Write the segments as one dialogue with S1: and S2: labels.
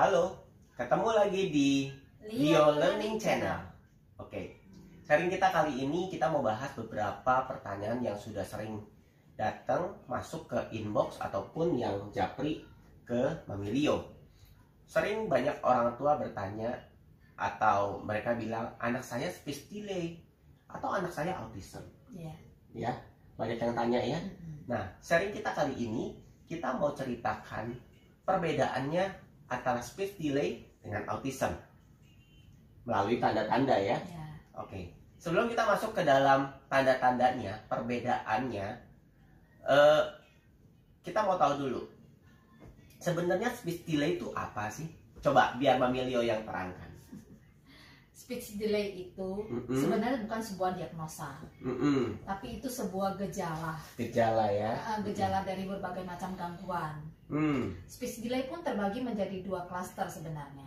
S1: Halo, ketemu lagi di Leo Learning Channel. Oke, sharing kita kali ini kita mau bahas beberapa pertanyaan yang sudah sering datang masuk ke inbox ataupun yang japri ke Mami Leo. Sering banyak orang tua bertanya atau mereka bilang anak saya speech delay atau anak saya autism. Ya, banyak yang tanya ya. Nah, sharing kita kali ini kita mau ceritakan perbedaannya antara speech delay dengan autism melalui tanda-tanda ya. Oke. Sebelum kita masuk ke dalam tanda-tandanya, perbedaannya, kita mau tahu dulu sebenarnya speech delay itu apa sih? Coba biar Mami Leo yang terangkan.
S2: Speech delay itu sebenarnya bukan sebuah diagnosa, tapi itu sebuah gejala.
S1: Gejala ya.
S2: Gejala dari berbagai macam gangguan. Speech delay pun terbagi menjadi dua klaster sebenarnya.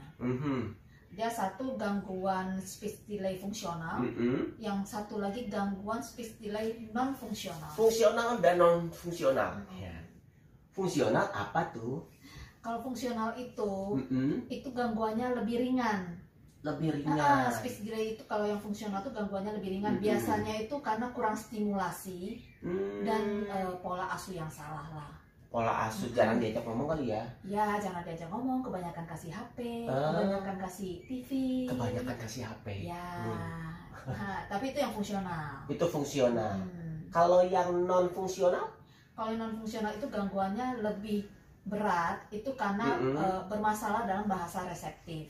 S2: Dia satu gangguan speech delay fungsional, yang satu lagi gangguan speech delay non fungsional.
S1: Fungsional dan non fungsional. Fungsional apa tuh?
S2: Kalau fungsional itu gangguannya lebih ringan.
S1: Lebih ringan.
S2: Speech delay itu kalau yang fungsional itu gangguannya lebih ringan. Biasanya itu karena kurang stimulasi dan pola asuh yang salah lah.
S1: Pola asuh, jangan diajak ngomong kali ya?
S2: Ya, jangan diajak ngomong, kebanyakan kasih HP, kebanyakan kasih TV.
S1: Kebanyakan kasih HP.
S2: Ya, tapi itu yang fungsional.
S1: Itu fungsional. Kalau yang non fungsional?
S2: Kalau yang non fungsional itu gangguannya lebih berat, itu karena bermasalah dalam bahasa reseptif.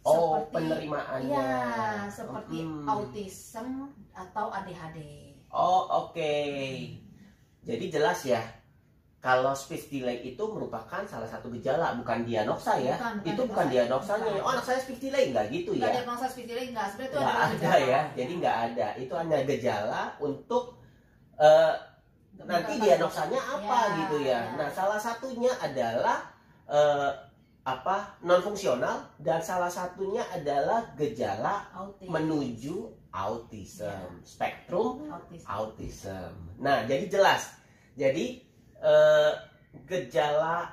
S1: Oh,
S2: seperti,
S1: penerimaannya.
S2: Iya, seperti autism atau ADHD.
S1: Oh, oke. Jadi jelas ya. Kalau speech delay itu merupakan salah satu gejala, bukan diagnosa ya. Bukan diagnosanya. Oh, anak saya speech delay, enggak gitu ya.
S2: Enggak diagnosa speech delay, enggak. Sebenarnya itu
S1: ada
S2: gejala
S1: ya. Jadi enggak ada. Itu hanya gejala untuk nanti diagnosanya apa gitu ya. Nah, salah satunya adalah non fungsional dan salah satunya adalah gejala menuju autism, spektrum autism. Nah, jadi jelas. Jadi gejala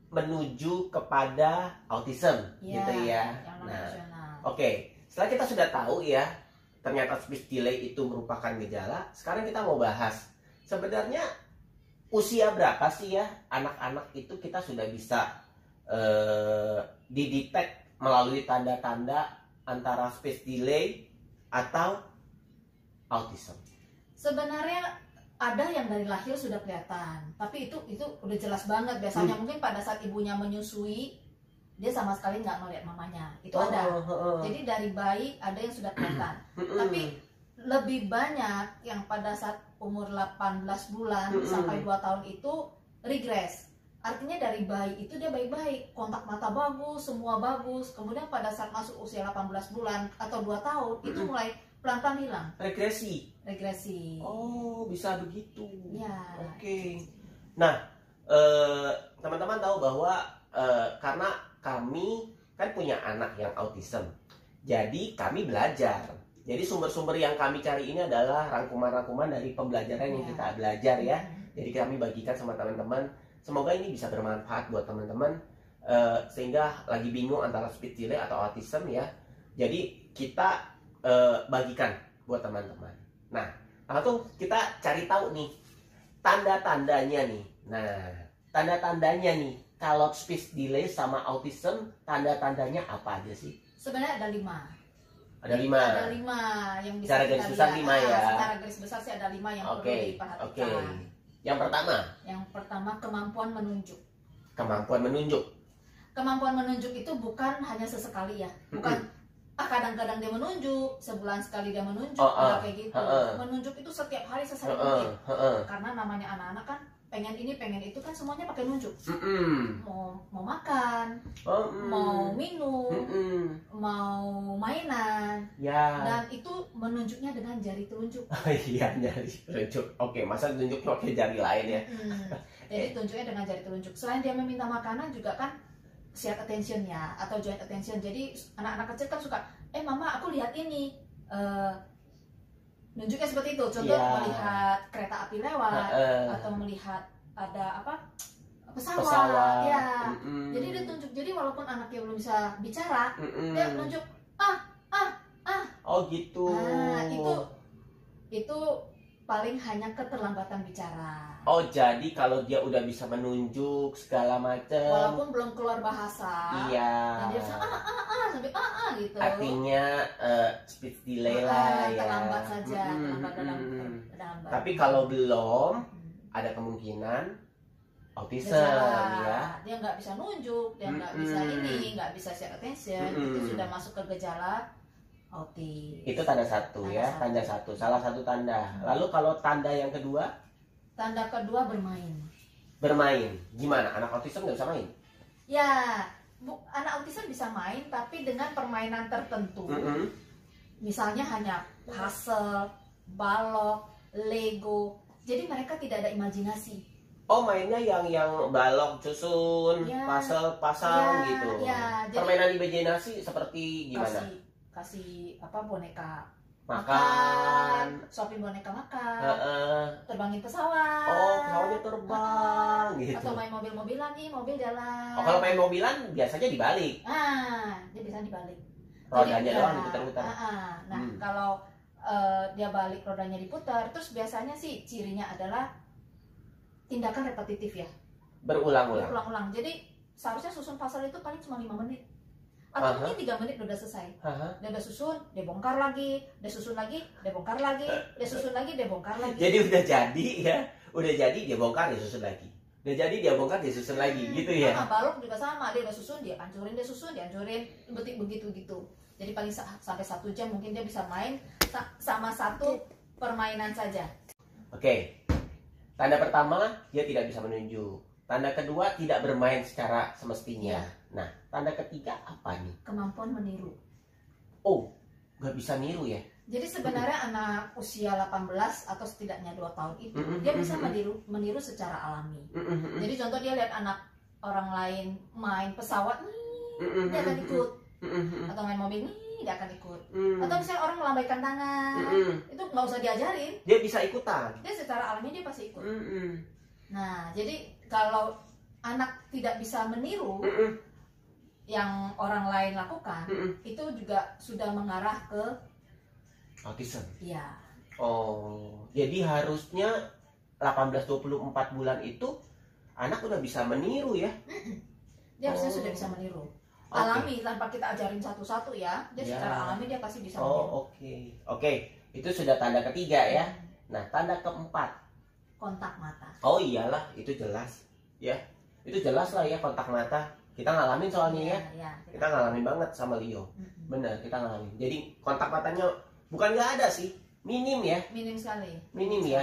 S1: menuju kepada autism gitu ya. Nah, oke. Setelah kita sudah tahu ya, ternyata speech delay itu merupakan gejala. Sekarang kita mau bahas sebenarnya usia berapa sih ya anak-anak itu kita sudah bisa didetek melalui tanda-tanda antara speech delay atau autism.
S2: Sebenarnya ada yang dari lahir sudah kelihatan, tapi itu udah jelas banget. Biasanya mungkin pada saat ibunya menyusui, dia sama sekali nggak melihat mamanya. Itu ada. Jadi dari bayi ada yang sudah kelihatan. Tapi lebih banyak yang pada saat umur 18 bulan sampai 2 tahun itu regres. Artinya dari bayi itu dia baik-baik, kontak mata bagus, semua bagus. Kemudian pada saat masuk usia 18 bulan atau 2 tahun itu mulai pelan-pelan hilang. Regresi.
S1: Oh, bisa begitu.
S2: Ya.
S1: Oke. Nah, teman-teman tahu bahwa karena kami kan punya anak yang autism, jadi kami belajar. Jadi sumber-sumber yang kami cari ini adalah rangkuman-rangkuman dari pembelajaran yang kita belajar ya. Jadi kami bagikan sama teman-teman. Semoga ini bisa bermanfaat buat teman-teman sehingga lagi bingung antara speech delay atau autism ya. Jadi kita bagikan buat teman-teman. Nah, langsung kita cari tahu nih tanda-tandanya nih. Nah, tanda-tandanya nih kalau speech delay sama autism, tanda-tandanya apa aja sih?
S2: Sebenarnya ada 5.
S1: Ada 5.
S2: Ada 5 yang bisa
S1: secara
S2: kita
S1: garis besar 5 ya.
S2: Secara garis besar sih ada 5 yang perlu diperhatikan.
S1: Yang
S2: pertama kemampuan menunjuk. Kemampuan menunjuk itu bukan hanya sesekali ya. Bukan kadang-kadang dia menunjuk, sebulan sekali dia menunjuk, kayak gitu. Menunjuk itu setiap hari sesering mungkin. Karena namanya anak-anak kan pengen ini, pengen itu kan semuanya pakai nunjuk. Mau makan, mau minum, mau mainan. Dan itu menunjuknya dengan jari telunjuk.
S1: Iya, jari telunjuk. Oke, masa tunjuknya pakai jari lain ya?
S2: Jadi tunjuknya dengan jari telunjuk. Selain dia meminta makanan juga kan share attention ya, atau joint attention. Jadi anak-anak kecil kan suka, mama aku lihat ini, nunjuknya seperti itu. Contoh melihat kereta api lewat, atau melihat ada pesawat. Ya. Jadi dia tunjuk. Jadi walaupun anaknya belum bisa bicara, dia tunjuk ah.
S1: Oh gitu.
S2: Nah, itu paling hanya keterlambatan bicara.
S1: Oh, jadi kalau dia udah bisa menunjuk segala macam,
S2: walaupun belum keluar bahasa.
S1: Iya.
S2: Dan dia bisa sampai gitu.
S1: Artinya speech delay lah ya.
S2: Terlambat saja, terlambat dalam.
S1: Tapi kalau belum, ada kemungkinan autism ya.
S2: Dia nggak bisa nunjuk, dia nggak bisa nggak bisa share attention, itu sudah masuk ke gejala autis.
S1: Itu tanda satu ya, tanda satu, salah satu tanda. Lalu kalau tanda yang kedua?
S2: Tanda kedua bermain.
S1: Bermain, gimana? Anak autism nggak bisa main?
S2: Ya, anak autism bisa main, tapi dengan permainan tertentu. Misalnya hanya puzzle, balok, Lego. Jadi mereka tidak ada imajinasi.
S1: Oh, mainnya yang balok, susun, puzzle, pasang gitu.
S2: Ya,
S1: permainan imajinasi seperti gimana?
S2: Kasih boneka
S1: makan,
S2: shopping boneka makan, terbangin pesawat.
S1: Oh, pesawatnya terbang gitu.
S2: Atau main mobil-mobilan nih, mobil jalan.
S1: Oh, kalau main mobilan biasanya dibalik.
S2: Dia bisa dibalik.
S1: Rodanya doang diputar-putar.
S2: Nah, kalau dia balik rodanya diputar, terus biasanya sih cirinya adalah tindakan repetitif ya.
S1: Berulang-ulang.
S2: Jadi seharusnya susun puzzle itu paling cuma 5 menit. Atau mungkin 3 menit udah selesai. Dia udah susun, dia bongkar lagi, dia susun lagi, dia bongkar lagi, dia susun lagi, dia bongkar lagi.
S1: Jadi udah jadi ya, dia bongkar, dia susun lagi. Udah jadi dia bongkar, dia susun lagi, gitu ya.
S2: Balok juga sama, dia udah susun, dia hancurin, dia susun, dia hancurin, begitu gitu. Jadi paling sampai 1 jam mungkin dia bisa main sama satu permainan saja.
S1: Oke. Tanda pertama, dia tidak bisa menunjuk. Tanda kedua, tidak bermain secara semestinya. Nah, tanda ketiga apa nih?
S2: Kemampuan meniru.
S1: Oh, nggak bisa niru ya?
S2: Jadi sebenarnya anak usia 18 atau setidaknya 2 tahun itu, dia bisa meniru secara alami. Jadi contoh dia lihat anak orang lain main pesawat, dia akan ikut. Atau main mobil, dia akan ikut. Atau misalnya orang melambaikan tangan, itu nggak usah diajarin.
S1: Dia bisa ikutan.
S2: Dia secara alami dia pasti ikut. Nah, jadi kalau anak tidak bisa meniru yang orang lain lakukan, itu juga sudah mengarah ke
S1: autism.
S2: Iya.
S1: Oh, jadi harusnya 18-24 bulan itu anak udah bisa meniru ya?
S2: Dia harusnya sudah bisa meniru. Alami, tanpa kita ajarin satu-satu ya. Dia secara alami dia pasti bisa meniru.
S1: Oke. Itu sudah tanda ketiga ya. Nah, tanda keempat.
S2: Kontak mata.
S1: Oh iyalah, itu jelas. Ya, itu jelas lah ya, kontak mata. Kita ngalamin soalnya ya. Kita ngalamin banget sama Leo. Bener, kita ngalamin. Jadi kontak matanya bukan nggak ada sih, minim ya.
S2: Minim sekali.
S1: Minim ya.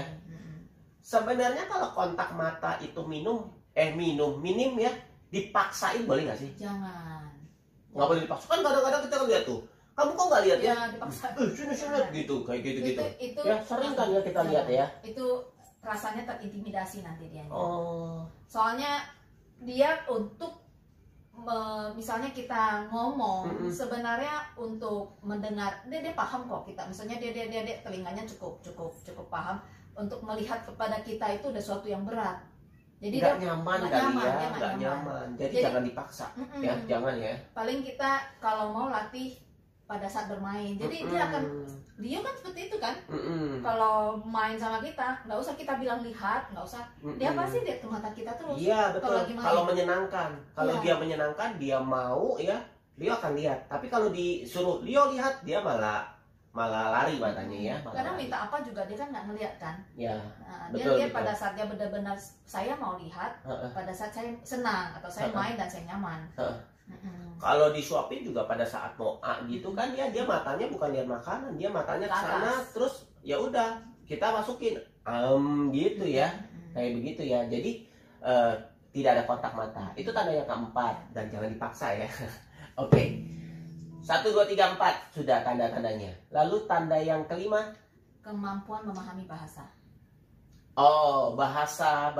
S1: Sebenarnya kalau kontak mata itu minim ya, dipaksain boleh nggak sih?
S2: Jangan.
S1: Nggak boleh dipaksa. Kan kadang-kadang kita lihat tuh, kamu kok nggak lihat ya?
S2: Dipaksa.
S1: Sini gitu, kayak gitu.
S2: Itu
S1: ya sering kan ya kita lihat ya.
S2: Itu rasanya terintimidasi nanti dia.
S1: Oh.
S2: Soalnya dia untuk misalnya kita ngomong sebenarnya untuk mendengar dia paham kok kita. Misalnya dia telinganya cukup paham untuk melihat kepada kita itu udah suatu yang berat. Jadi
S1: nggak nyaman. Jadi jangan dipaksa. Ya, jangan ya.
S2: Paling kita kalau mau latih pada saat bermain. Jadi dia kan seperti itu kan. Kalau main sama kita, nggak usah kita bilang lihat, nggak usah. Dia pasti lihat ke mata kita terus.
S1: Iya betul. Kalau menyenangkan, kalau dia menyenangkan, dia mau ya, dia akan lihat. Tapi kalau disuruh Leo lihat, dia malah lari matanya ya.
S2: Karena minta apa juga dia kan nggak ngelihat kan.
S1: Ya.
S2: Dia pada saat dia benar-benar saya mau lihat, pada saat saya senang atau saya main dan saya nyaman. Kalau disuapin juga pada saat mau gitu kan dia matanya bukan lihat makanan, dia matanya ke sana terus ya udah kita masukin gitu ya. Kayak begitu ya. Jadi tidak ada kontak mata. Itu tanda yang keempat dan jangan dipaksa ya. Oke. 1 2 3 4 sudah tanda-tandanya. Lalu tanda yang kelima, kemampuan memahami bahasa.
S1: Oh, bahasa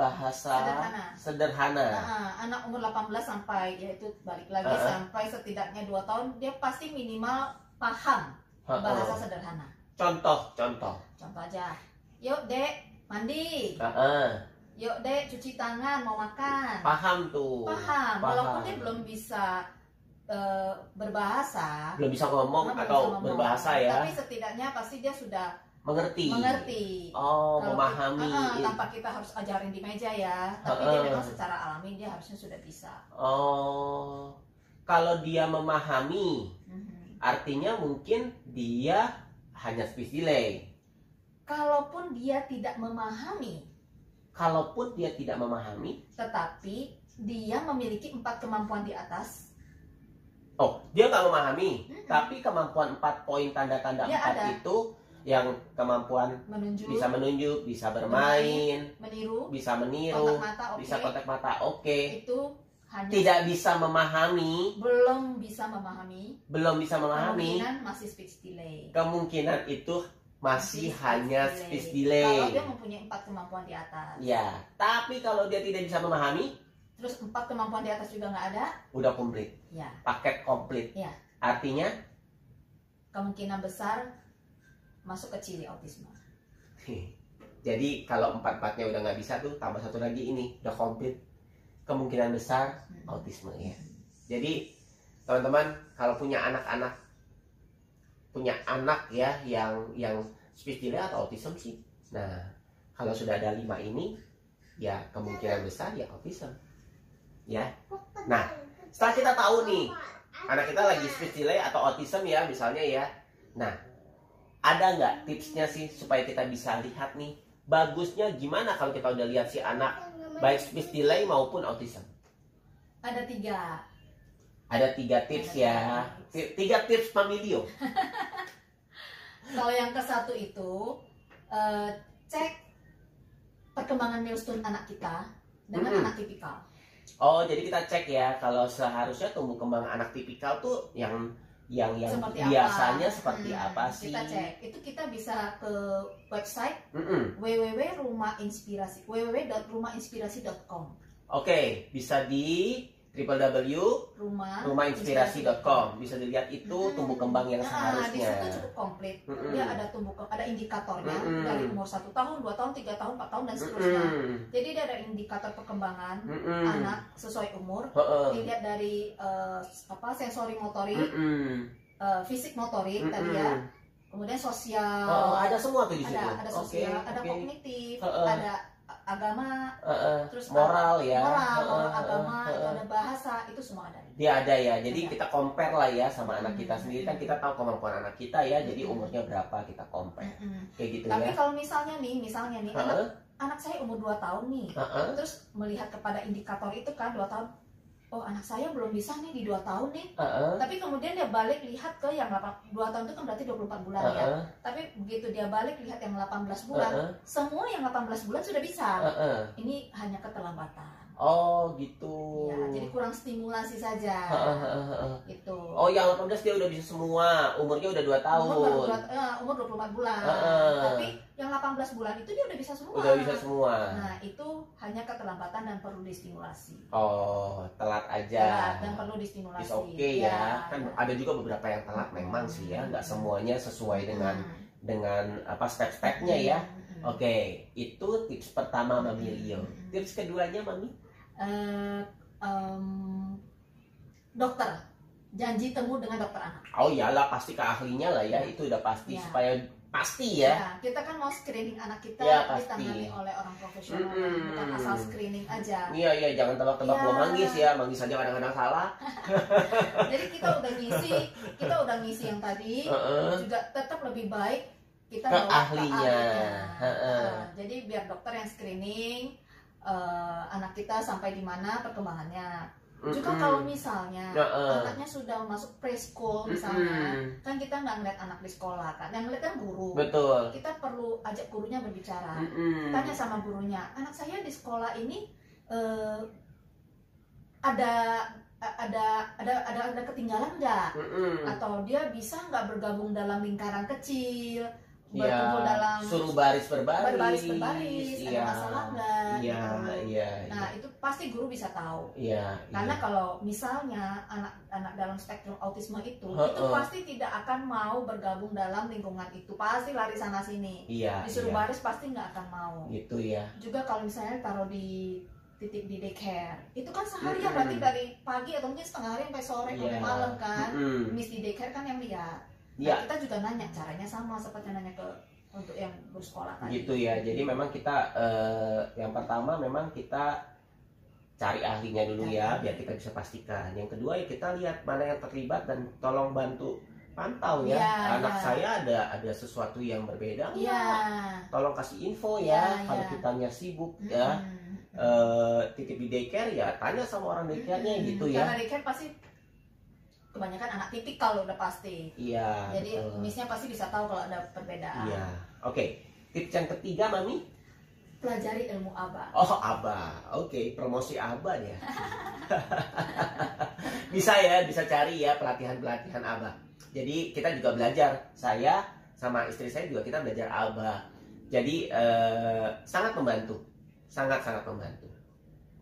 S1: sederhana.
S2: Anak umur 18 sampai yaitu balik lagi sampai setidaknya 2 tahun dia pasti minimal paham bahasa sederhana.
S1: Contoh
S2: aja. Yuk, Dek, mandi. yuk dek cuci tangan mau makan.
S1: Paham tuh.
S2: Paham. Walaupun dia belum bisa berbahasa,
S1: belum bisa ngomong atau berbahasa ya.
S2: Tapi setidaknya pasti dia sudah
S1: mengerti.
S2: Oh,
S1: memahami.
S2: Tanpa kita harus ajarin di meja ya. Tapi dia memang secara alami dia harusnya sudah bisa.
S1: Oh, kalau dia memahami, artinya mungkin dia hanya speech delay.
S2: Kalaupun dia tidak memahami, tetapi dia memiliki 4 kemampuan di atas.
S1: Oh, dia nggak memahami, tapi kemampuan 4 poin tanda-tanda 4 itu yang kemampuan bisa menunjuk, bisa bermain,
S2: meniru,
S1: bisa meniru, bisa kontak mata, oke.
S2: Itu hanya
S1: tidak bisa memahami,
S2: belum bisa memahami, kemungkinan masih speech delay.
S1: Kemungkinan itu masih hanya speech delay.
S2: Kalau dia mempunyai 4 kemampuan di atas.
S1: Ya, tapi kalau dia tidak bisa memahami,
S2: terus 4 kemampuan di atas juga nggak ada,
S1: udah komplit.
S2: Ya.
S1: Paket komplit.
S2: Ya.
S1: Artinya
S2: kemungkinan besar masuk ke ciri autisme.
S1: Jadi kalau 4-4-nya udah nggak bisa tuh, tambah 1 lagi ini udah komplit. Kemungkinan besar autisme ya. Jadi teman-teman kalau punya anak ya yang speech delay atau autism sih. Nah, kalau sudah ada 5 ini ya kemungkinan besar ya autism. Ya. Nah, setelah kita tahu nih anak kita lagi speech delay atau autism ya misalnya ya. Nah, ada nggak tipsnya sih supaya kita bisa lihat nih bagusnya gimana kalau kita udah lihat si anak baik speech delay maupun autism?
S2: Ada 3.
S1: Ada 3 tips ya. 3 tips Mamilio.
S2: Kalau yang ke-1 itu cek perkembangan milestone anak kita dengan anak tipikal.
S1: Oh, jadi kita cek ya kalau seharusnya tumbuh kembang anak tipikal tuh yang
S2: seperti
S1: biasanya
S2: apa?
S1: Seperti apa sih?
S2: Kita cek. Itu kita bisa ke website www.rumahinspirasi.com.
S1: Oke, bisa di www.rumahinspirasi.com. Bisa dilihat itu tumbuh kembang yang seharusnya.
S2: Di situ cukup komplit. Dia ada indikatornya dari umur 1 tahun, 2 tahun, 3 tahun, 4 tahun dan seterusnya. Jadi dia ada indikator perkembangan anak sesuai umur. Dilihat dari sensori motorik, fisik motorik tadi ya. Kemudian sosial.
S1: Ada semua tuh di situ.
S2: Ada sosial, ada kognitif, ada agama, terus
S1: moral ya,
S2: moral agama, itu ada bahasa, itu semua ada.
S1: Dia ada ya, jadi kita compare lah ya sama anak kita sendiri, kan kita tahu kemampuan anak kita ya, jadi umurnya berapa kita compare, kayak gitu.
S2: Tapi
S1: ya.
S2: kalau misalnya nih anak saya umur 2 tahun nih, terus melihat kepada indikator itu kan 2 tahun, oh anak saya belum bisa nih di 2 tahun nih, tapi kemudian dia balik lihat ke yang 2 tahun itu kan berarti 24 bulan ya, tapi begitu dia balik lihat yang 18 bulan, semua yang 18 bulan sudah bisa, ini hanya keterlambatan.
S1: Oh gitu.
S2: Ya, jadi kurang stimulasi saja. Gitu.
S1: Oh yang 18 dia udah bisa semua, umurnya udah 2 tahun.
S2: Umur 24 bulan. Tapi yang 18 bulan itu dia udah bisa semua.
S1: Udah bisa semua.
S2: Nah itu hanya keterlambatan dan perlu distimulasi.
S1: Oh telat aja.
S2: Telat dan perlu distimulasi.
S1: Oke ya. Kan ada juga beberapa yang telat memang sih ya, nggak semuanya sesuai dengan apa step-stepnya ya. Oke, itu tips pertama Mami Lio. Tips keduanya Mami?
S2: Dokter, janji temu dengan dokter anak.
S1: Oh iyalah pasti ke ahlinya lah ya, itu udah pasti supaya pasti ya.
S2: Kita kan mau screening anak kita ditangani oleh orang profesional, bukan asal screening aja.
S1: Iya jangan tebak-tebak buah manggis ya, manggis aja kadang-kadang salah.
S2: Jadi kita udah ngisi yang tadi, juga tetap lebih baik kita
S1: ke
S2: bawa
S1: ahlinya.
S2: Jadi biar dokter yang screening anak kita sampai di mana perkembangannya. Juga kalau misalnya anaknya sudah masuk preschool misalnya, kan kita nggak ngeliat anak di sekolah kan, yang ngeliat kan guru.
S1: Betul.
S2: Kita perlu ajak gurunya berbicara, tanya sama gurunya, anak saya di sekolah ini ada ketinggalan nggak? Atau dia bisa nggak bergabung dalam lingkaran kecil? berkumpul dalam
S1: suruh baris berbaris,
S2: ada masalah nggak?
S1: Iya, iya.
S2: Nah itu pasti guru bisa tahu.
S1: Iya.
S2: Karena kalau misalnya anak-anak dalam spektrum autisme itu pasti tidak akan mau bergabung dalam lingkungan itu, pasti lari sana sini.
S1: Iya.
S2: Disuruh baris pasti nggak akan mau.
S1: Gitu ya.
S2: Juga kalau misalnya taruh di titik di daycare, itu kan seharian berarti dari pagi atau mungkin setengah hari sampai sore sampai malam kan. Miss di daycare kan yang lihat. Nah, kita juga nanya, caranya sama seperti nanya ke untuk yang bersekolah tadi.
S1: Gitu ya. Jadi memang kita yang pertama memang kita cari ahlinya dulu ya, biar kita bisa pastikan. Yang kedua ya kita lihat mana yang terlibat dan tolong bantu pantau ya. Anak saya ada sesuatu yang berbeda nggak? Tolong kasih info ya. Kalau kitanya sibuk ya, titip di daycare ya tanya sama orang daycare-nya gitu ya.
S2: Karena daycare pasti kebanyakan anak tipikal udah pasti.
S1: Iya.
S2: Jadi missnya pasti bisa tahu kalau ada perbedaan.
S1: Iya. Oke. Tips yang ketiga, Mami?
S2: Pelajari ilmu ABA.
S1: Oh, ABA. Oke, promosi ABA ya. Bisa ya, bisa cari ya pelatihan-pelatihan ABA. Jadi kita juga belajar. Saya sama istri saya juga kita belajar ABA. Jadi sangat membantu. Sangat-sangat membantu.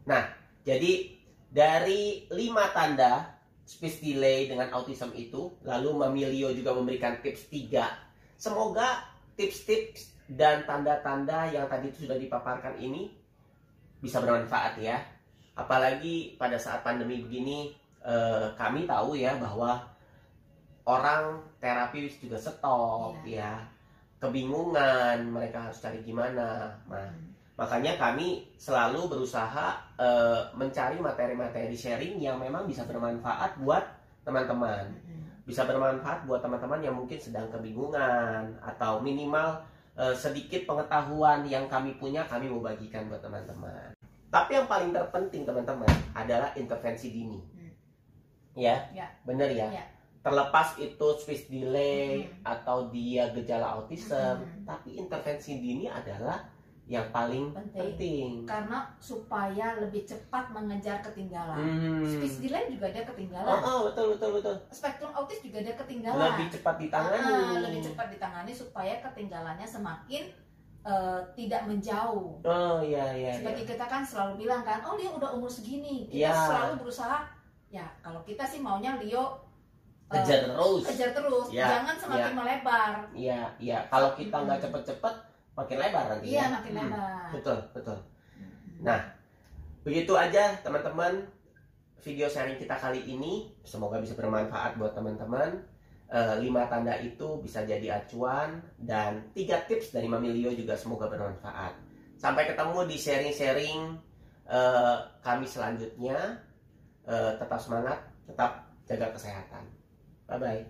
S1: Nah, jadi dari 5 tanda speech delay dengan autism itu, lalu Mami Lio juga memberikan tips 3. Semoga tips-tips dan tanda-tanda yang tadi itu sudah dipaparkan ini bisa bermanfaat ya. Apalagi pada saat pandemi begini, kami tahu ya bahwa orang terapi juga stop ya, kebingungan mereka harus cari gimana. Nah, makanya kami selalu berusaha mencari materi-materi sharing yang memang bisa bermanfaat buat teman-teman. Bisa bermanfaat buat teman-teman yang mungkin sedang kebingungan atau minimal sedikit pengetahuan yang kami punya kami mau bagikan buat teman-teman. Tapi yang paling terpenting teman-teman adalah intervensi dini. Ya. Bener ya? Terlepas itu speech delay atau dia gejala autism, tapi intervensi dini adalah yang paling penting.
S2: Karena supaya lebih cepat mengejar ketinggalan. Speech delay juga dia ketinggalan.
S1: Betul.
S2: Spektrum autis juga dia ketinggalan.
S1: Lebih cepat ditangani.
S2: Lebih cepat ditangani supaya ketinggalannya semakin tidak menjauh. Seperti kita kan selalu bilang kan, oh Lio udah umur segini. Kita selalu berusaha, ya kalau kita sih maunya Lio
S1: kejar terus.
S2: Jangan semakin melebar.
S1: Iya. Kalau kita nggak cepet-cepet makin lebar nanti.
S2: Iya, makin lebar.
S1: Betul. Nah, begitu aja teman-teman video sharing kita kali ini. Semoga bisa bermanfaat buat teman-teman. 5 tanda itu bisa jadi acuan, dan 3 tips dari Mami Lio juga semoga bermanfaat. Sampai ketemu di sharing-sharing kami selanjutnya. Tetap semangat, tetap jaga kesehatan. Bye-bye.